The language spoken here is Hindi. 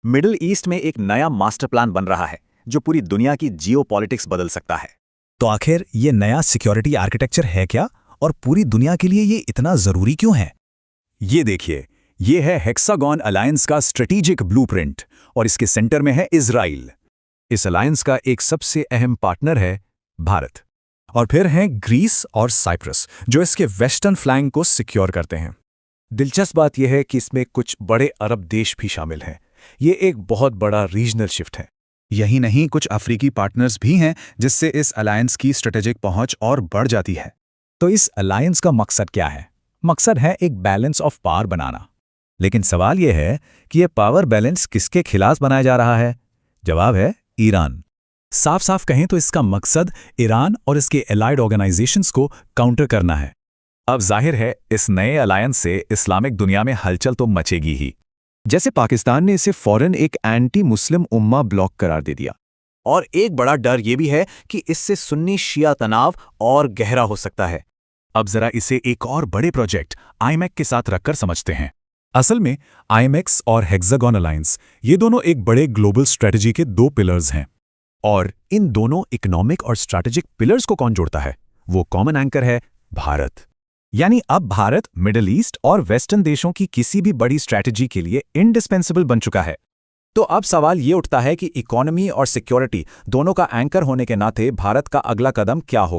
मिडिल ईस्ट में एक नया मास्टर प्लान बन रहा है जो पूरी दुनिया की जियोपॉलिटिक्स बदल सकता है। तो आखिर ये नया सिक्योरिटी आर्किटेक्चर है क्या और पूरी दुनिया के लिए ये इतना जरूरी क्यों है? ये देखिए, ये है हेक्सागन अलायंस का स्ट्रेटेजिक ब्लूप्रिंट और इसके सेंटर में है इजराइल। इस अलायंस का एक सबसे अहम पार्टनर है भारत। और फिर हैं ग्रीस और साइप्रस जो इसके वेस्टर्न फ्लैंक को सिक्योर करते हैं। दिलचस्प बात यह है कि इसमें कुछ बड़े अरब देश भी शामिल हैं। ये एक बहुत बड़ा रीजनल शिफ्ट है। यही नहीं, कुछ अफ्रीकी पार्टनर्स भी हैं जिससे इस अलायंस की स्ट्रेटेजिक पहुंच और बढ़ जाती है। तो इस अलायंस का मकसद क्या है? मकसद है एक बैलेंस ऑफ पावर बनाना। लेकिन सवाल यह है कि यह पावर बैलेंस किसके खिलाफ बनाया जा रहा है? जवाब है ईरान। साफ साफ कहें तो इसका मकसद ईरान और इसके एलाइड ऑर्गेनाइजेशंस को काउंटर करना है। अब जाहिर है इस नए अलायंस से इस्लामिक दुनिया में हलचल तो मचेगी ही। जैसे पाकिस्तान ने इसे फौरन एक एंटी मुस्लिम उम्मा ब्लॉक करार दे दिया। और एक बड़ा डर ये भी है कि इससे सुन्नी शिया तनाव और गहरा हो सकता है। अब जरा इसे एक और बड़े प्रोजेक्ट आईएमएक के साथ रखकर समझते हैं। असल में आईएमएक्स और हेक्सागन अलायंस ये दोनों एक बड़े ग्लोबल स्ट्रेटजी के दो पिलर्स हैं। और इन दोनों इकोनॉमिक और स्ट्रैटेजिक पिलर्स को कौन जोड़ता है? वो कॉमन एंकर है भारत। यानी अब भारत मिडिल ईस्ट और वेस्टर्न देशों की किसी भी बड़ी स्ट्रैटेजी के लिए इंडिस्पेंसेबल बन चुका है। तो अब सवाल ये उठता है कि इकोनॉमी और सिक्योरिटी दोनों का एंकर होने के नाते भारत का अगला कदम क्या हो।